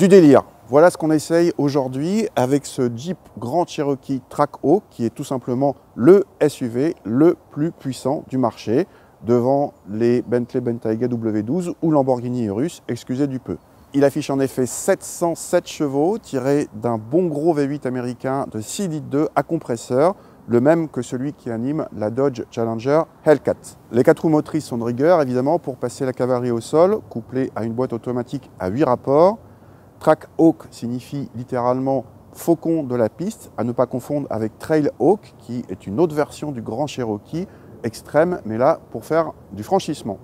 Du délire. Voilà ce qu'on essaye aujourd'hui avec ce Jeep Grand Cherokee Trackhawk qui est tout simplement le SUV le plus puissant du marché devant les Bentley Bentayga W12 ou Lamborghini Urus, excusez du peu. Il affiche en effet 707 chevaux tirés d'un bon gros V8 américain de 6 litres 2 à compresseur, le même que celui qui anime la Dodge Challenger Hellcat. Les 4 roues motrices sont de rigueur évidemment pour passer la cavalerie au sol, couplée à une boîte automatique à 8 rapports. Trackhawk signifie littéralement faucon de la piste, à ne pas confondre avec Trailhawk qui est une autre version du Grand Cherokee extrême, mais là pour faire du franchissement.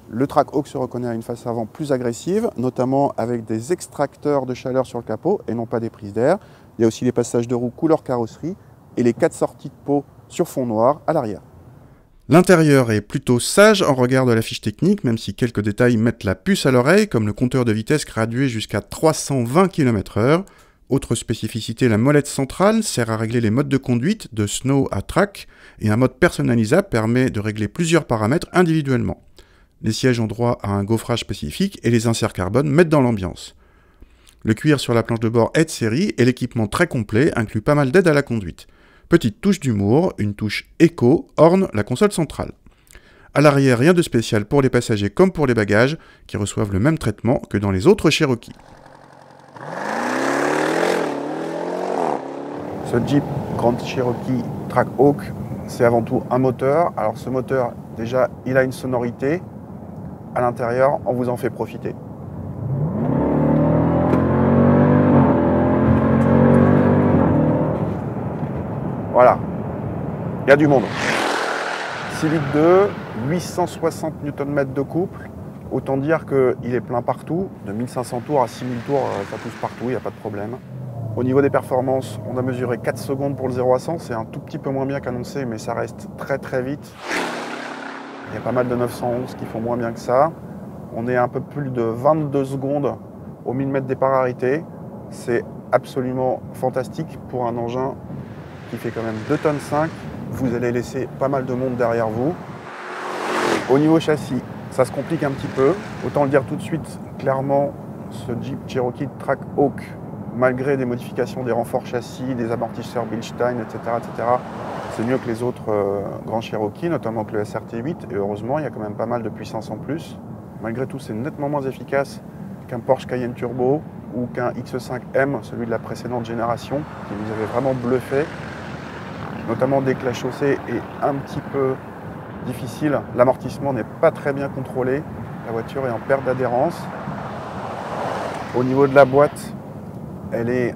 Le Trackhawk se reconnaît à une face avant plus agressive, notamment avec des extracteurs de chaleur sur le capot et non pas des prises d'air. Il y a aussi les passages de roues couleur carrosserie et les 4 sorties de peau sur fond noir à l'arrière. L'intérieur est plutôt sage en regard de la fiche technique, même si quelques détails mettent la puce à l'oreille, comme le compteur de vitesse gradué jusqu'à 320 km/h. Autre spécificité, la molette centrale sert à régler les modes de conduite de snow à track, et un mode personnalisable permet de régler plusieurs paramètres individuellement. Les sièges ont droit à un gaufrage spécifique et les inserts carbone mettent dans l'ambiance. Le cuir sur la planche de bord est de série et l'équipement très complet inclut pas mal d'aides à la conduite. Petite touche d'humour, une touche éco orne la console centrale. À l'arrière, rien de spécial pour les passagers comme pour les bagages, qui reçoivent le même traitement que dans les autres Cherokee. Ce Jeep Grand Cherokee Trackhawk, c'est avant tout un moteur. Alors ce moteur, déjà, il a une sonorité. À l'intérieur, on vous en fait profiter. Voilà, il y a du monde. 6 litres 2, 860 Nm de couple. Autant dire qu'il est plein partout. De 1500 tours à 6000 tours, ça pousse partout, il n'y a pas de problème. Au niveau des performances, on a mesuré 4 secondes pour le 0 à 100. C'est un tout petit peu moins bien qu'annoncé, mais ça reste très très vite. Il y a pas mal de 911 qui font moins bien que ça. On est à un peu plus de 22 secondes au 1000 mètres départ arrêté. C'est absolument fantastique pour un engin qui fait quand même 2,5 tonnes. Vous allez laisser pas mal de monde derrière vous. Au niveau châssis, ça se complique un petit peu. Autant le dire tout de suite, clairement, ce Jeep Cherokee Trackhawk, malgré des modifications des renforts châssis, des amortisseurs Bilstein, etc., c'est mieux que les autres grands Cherokee, notamment que le SRT8. Et heureusement, il y a quand même pas mal de puissance en plus. Malgré tout, c'est nettement moins efficace qu'un Porsche Cayenne Turbo ou qu'un X5M, celui de la précédente génération, qui nous avait vraiment bluffé. Notamment dès que la chaussée est un petit peu difficile, l'amortissement n'est pas très bien contrôlé, la voiture est en perte d'adhérence. Au niveau de la boîte, elle est,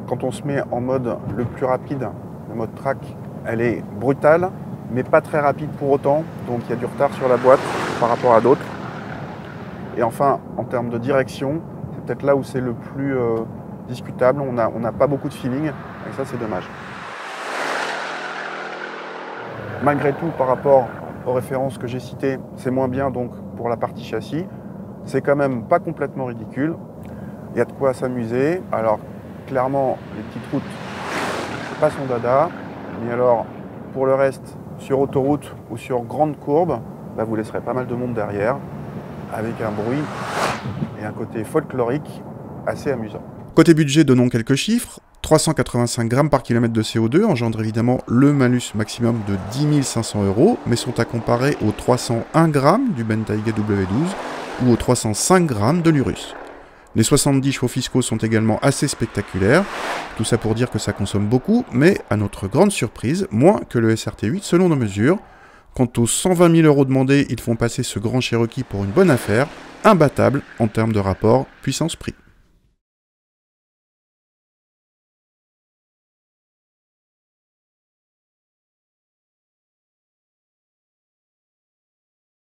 quand on se met en mode le plus rapide, le mode track, elle est brutale, mais pas très rapide pour autant, donc il y a du retard sur la boîte par rapport à d'autres. Et enfin, en termes de direction, c'est peut-être là où c'est le plus discutable, on n'a pas beaucoup de feeling, et ça c'est dommage. Malgré tout, par rapport aux références que j'ai citées, c'est moins bien donc pour la partie châssis. C'est quand même pas complètement ridicule. Il y a de quoi s'amuser. Alors, clairement, les petites routes, c'est pas son dada. Mais alors, pour le reste, sur autoroute ou sur grande courbe, bah, vous laisserez pas mal de monde derrière, avec un bruit et un côté folklorique assez amusant. Côté budget, donnons quelques chiffres. 385 grammes par kilomètre de CO2 engendre évidemment le malus maximum de 10 500 €, mais sont à comparer aux 301 grammes du Bentayga W12 ou aux 305 grammes de l'Urus. Les 70 chevaux fiscaux sont également assez spectaculaires, tout ça pour dire que ça consomme beaucoup, mais à notre grande surprise, moins que le SRT8 selon nos mesures. Quant aux 120 000 € demandés, ils font passer ce Grand Cherokee pour une bonne affaire, imbattable en termes de rapport puissance-prix.